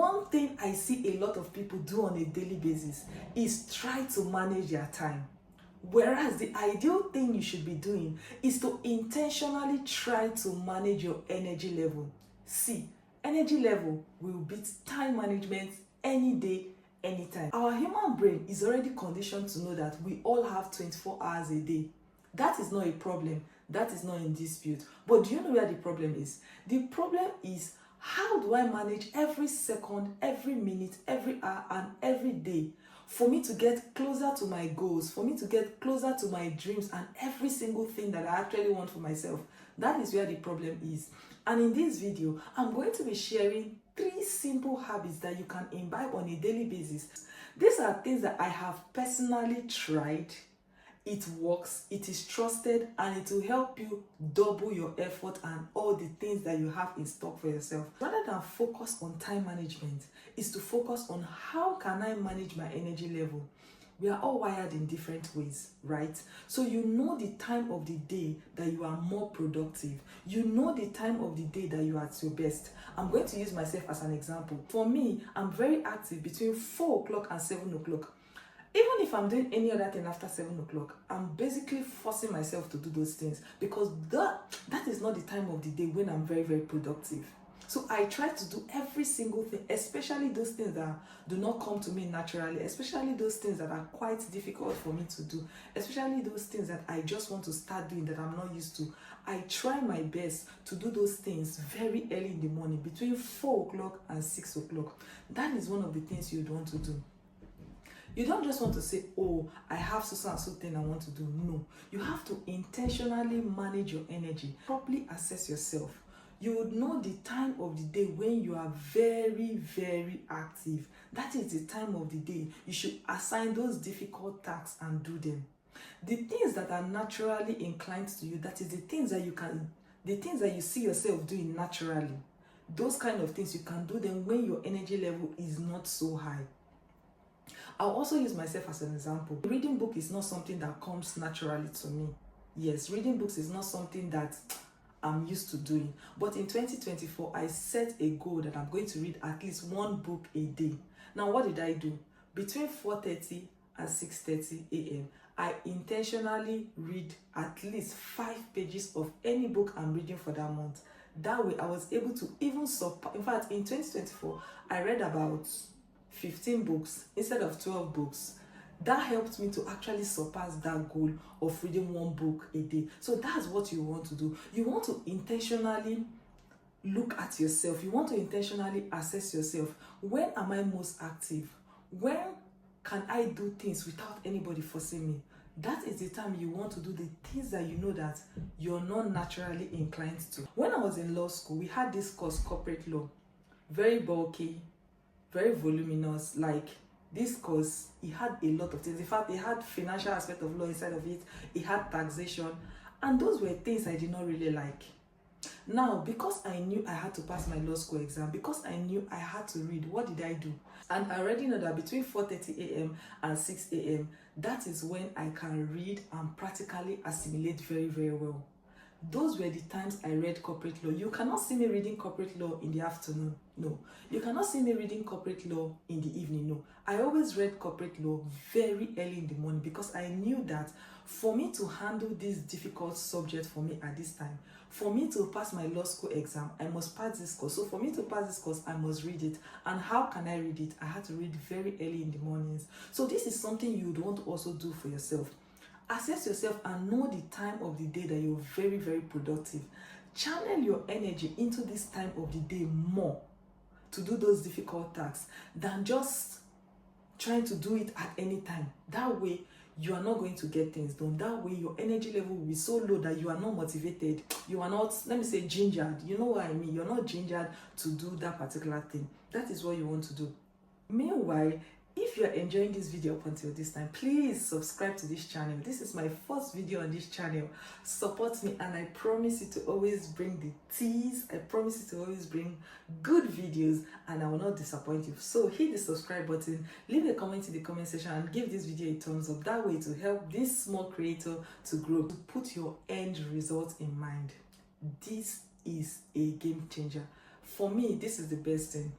One thing I see a lot of people do on a daily basis is try to manage their time. Whereas the ideal thing you should be doing is to intentionally try to manage your energy level. See, energy level will beat time management any day, anytime. Our human brain is already conditioned to know that we all have 24 hours a day. That is not a problem. That is not in dispute. But do you know where the problem is? The problem is, how do I manage every second, every minute, every hour, and every day for me to get closer to my goals, for me to get closer to my dreams and every single thing that I actually want for myself? That is where the problem is. And in this video, I'm going to be sharing 3 simple habits that you can imbibe on a daily basis. These are things that I have personally tried. It works, it is trusted, and it will help you double your effort and all the things that you have in stock for yourself. Rather than focus on time management, is to focus on how can I manage my energy level. We are all wired in different ways, right? So you know the time of the day that you are more productive. You know the time of the day that you are at your best. I'm going to use myself as an example. For me, I'm very active between 4 o'clock and 7 o'clock. Even if I'm doing any other thing after 7 o'clock, I'm basically forcing myself to do those things because that is not the time of the day when I'm very, very productive. So I try to do every single thing, especially those things that do not come to me naturally, especially those things that are quite difficult for me to do, especially those things that I just want to start doing that I'm not used to. I try my best to do those things very early in the morning, between 4 o'clock and 6 o'clock. That is one of the things you'd want to do. You don't just want to say, oh, I have so and so thing I want to do. No, you have to intentionally manage your energy, properly assess yourself. You would know the time of the day when you are very, very active. That is the time of the day you should assign those difficult tasks and do them. The things that are naturally inclined to you, that is the things that you see yourself doing naturally. Those kind of things, you can do them when your energy level is not so high. I'll also use myself as an example. Reading book is not something that comes naturally to me. Yes, reading books is not something that I'm used to doing. But in 2024, I set a goal that I'm going to read at least 1 book a day. Now, what did I do? Between 4:30 and 6:30 a.m., I intentionally read at least 5 pages of any book I'm reading for that month. That way, I was able to even surpass. In fact, in 2024, I read about 15 books instead of 12 books. That helped me to actually surpass that goal of reading 1 book a day. So that's what you want to do. You want to intentionally look at yourself. You want to intentionally assess yourself. When am I most active? When can I do things without anybody forcing me? That is the time you want to do the things that you know that you're not naturally inclined to. When I was in law school, we had this course, corporate law. Very bulky, very voluminous. Like, this course, it had a lot of things. In fact, it had financial aspect of law inside of it. It had taxation. And those were things I did not really like. Now, because I knew I had to pass my law school exam, because I knew I had to read, what did I do? And I already know that between 4:30 a.m. and 6 a.m., that is when I can read and practically assimilate very, very well. Those were the times I read corporate law. You cannot see me reading corporate law in the afternoon. No. You cannot see me reading corporate law in the evening. No. I always read corporate law very early in the morning because I knew that for me to handle this difficult subject for me at this time, for me to pass my law school exam, I must pass this course. So for me to pass this course, I must read it. And how can I read it? I had to read very early in the mornings. So this is something you would want to also do for yourself. Assess yourself and know the time of the day that you're very, very productive. Channel your energy into this time of the day more to do those difficult tasks than just trying to do it at any time. That way, you are not going to get things done. That way, your energy level will be so low that you are not motivated. You are not, let me say, gingered. You know what I mean? You're not gingered to do that particular thing. That is what you want to do. Meanwhile, if you are enjoying this video up until this time, please subscribe to this channel. This is my first video on this channel. Support me, and I promise you to always bring the teas. I promise you to always bring good videos, and I will not disappoint you. So hit the subscribe button, leave a comment in the comment section, and give this video a thumbs up. That way to help this small creator to grow. To put your end result in mind. This is a game changer. For me, this is the best thing.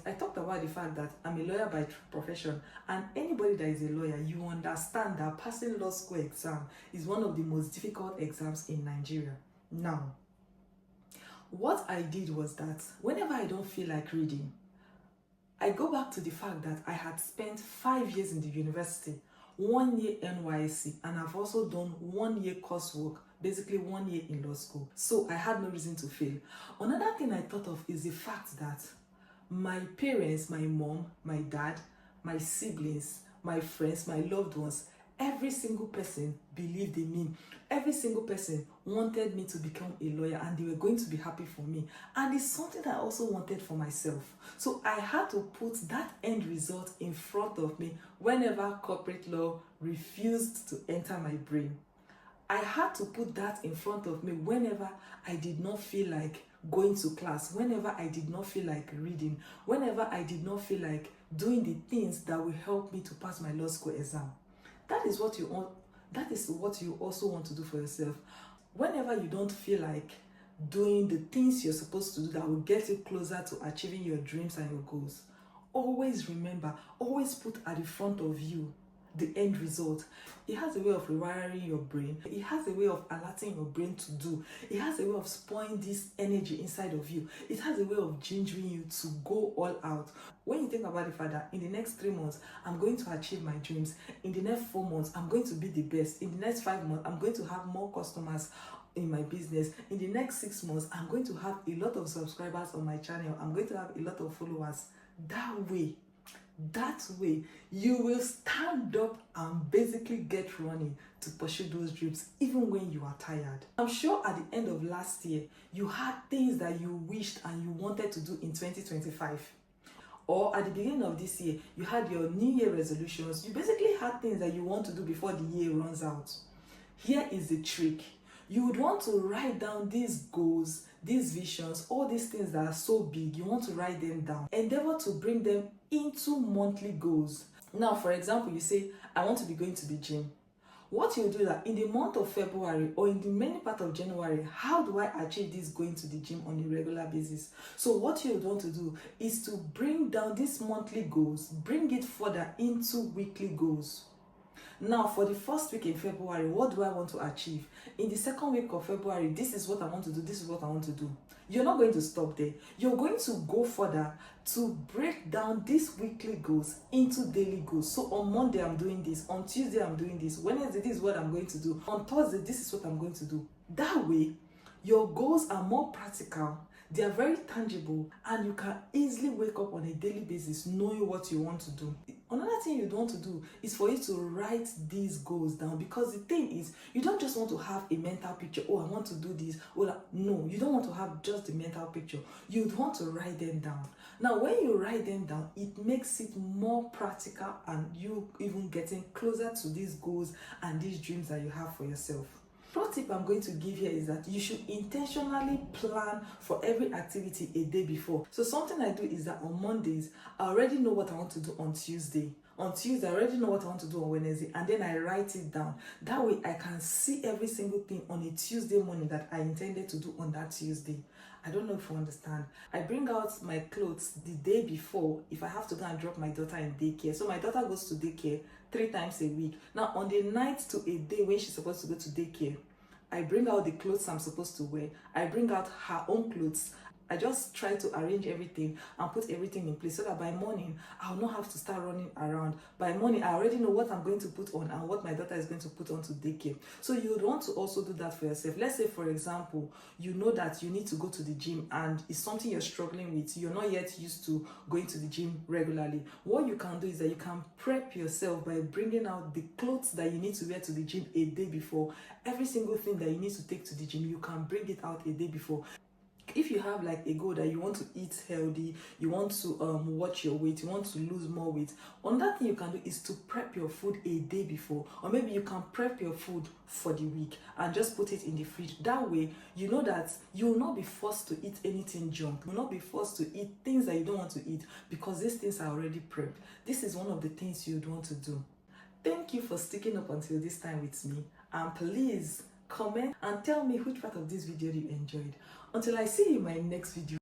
I talked about the fact that I'm a lawyer by profession, and anybody that is a lawyer, you understand that passing law school exam is one of the most difficult exams in Nigeria. Now, what I did was that whenever I don't feel like reading, I go back to the fact that I had spent 5 years in the university, 1 year NYSC, and I've also done 1 year coursework, basically 1 year in law school. So I had no reason to fail. Another thing I thought of is the fact that my parents, my mom, my dad, my siblings, my friends, my loved ones, every single person believed in me. Every single person wanted me to become a lawyer, and they were going to be happy for me. And it's something I also wanted for myself. So I had to put that end result in front of me whenever corporate law refused to enter my brain. I had to put that in front of me whenever I did not feel like going to class, whenever I did not feel like reading, whenever I did not feel like doing the things that will help me to pass my law school exam. That is what you also want to do for yourself. Whenever you don't feel like doing the things you're supposed to do that will get you closer to achieving your dreams and your goals, always remember, always put at the front of you the end result. It has a way of rewiring your brain. It has a way of alerting your brain to do. It has a way of spawning this energy inside of you. It has a way of gingering you to go all out. When you think about the fact that in the next 3 months, I'm going to achieve my dreams. In the next 4 months, I'm going to be the best. In the next 5 months, I'm going to have more customers in my business. In the next 6 months, I'm going to have a lot of subscribers on my channel. I'm going to have a lot of followers. That way, you will stand up and basically get running to pursue those dreams even when you are tired. I'm sure at the end of last year, you had things that you wished and you wanted to do in 2025. Or at the beginning of this year, you had your New Year resolutions. You basically had things that you want to do before the year runs out. Here is the trick. You would want to write down these goals, these visions, all these things that are so big. You want to write them down. Endeavor to bring them into monthly goals. Now, for example, you say, I want to be going to the gym. What you do is that in the month of February or in the many part of January, how do I achieve this going to the gym on a regular basis? So what you would want to do is to bring down these monthly goals, bring it further into weekly goals. Now, for the first week in February, what do I want to achieve? In the second week of February, this is what I want to do, this is what I want to do. You're not going to stop there. You're going to go further to break down these weekly goals into daily goals. So on Monday, I'm doing this. On Tuesday, I'm doing this. Wednesday, this is what I'm going to do. On Thursday, this is what I'm going to do. That way, your goals are more practical. They are very tangible, and you can easily wake up on a daily basis knowing what you want to do. Another thing you want to do is for you to write these goals down, because the thing is, you don't just want to have a mental picture. Oh, I want to do this. Well, no, you don't want to have just the mental picture. You'd want to write them down. Now, when you write them down, it makes it more practical, and you even getting closer to these goals and these dreams that you have for yourself. Pro tip I'm going to give here is that you should intentionally plan for every activity a day before. So something I do is that on Mondays, I already know what I want to do on Tuesday. On Tuesday, I already know what I want to do on Wednesday, and then I write it down. That way, I can see every single thing on a Tuesday morning that I intended to do on that Tuesday. I don't know if you understand. I bring out my clothes the day before if I have to go and drop my daughter in daycare. So my daughter goes to daycare 3 times a week. Now, on the night to a day when she's supposed to go to daycare, I bring out the clothes I'm supposed to wear. I bring out her own clothes. I just try to arrange everything and put everything in place so that by morning, I'll not have to start running around. By morning, I already know what I'm going to put on and what my daughter is going to put on to daycare. So you would want to also do that for yourself. Let's say, for example, you know that you need to go to the gym and it's something you're struggling with. You're not yet used to going to the gym regularly. What you can do is that you can prep yourself by bringing out the clothes that you need to wear to the gym a day before. Every single thing that you need to take to the gym, you can bring it out a day before. If you have like a goal that you want to eat healthy, you want to watch your weight, you want to lose more weight, another thing you can do is to prep your food a day before, or maybe you can prep your food for the week and just put it in the fridge. That way, you know that you will not be forced to eat anything junk. You will not be forced to eat things that you don't want to eat because these things are already prepped. This is one of the things you'd want to do. Thank you for sticking up until this time with me, and please comment and tell me which part of this video you enjoyed. Until I see you in my next video.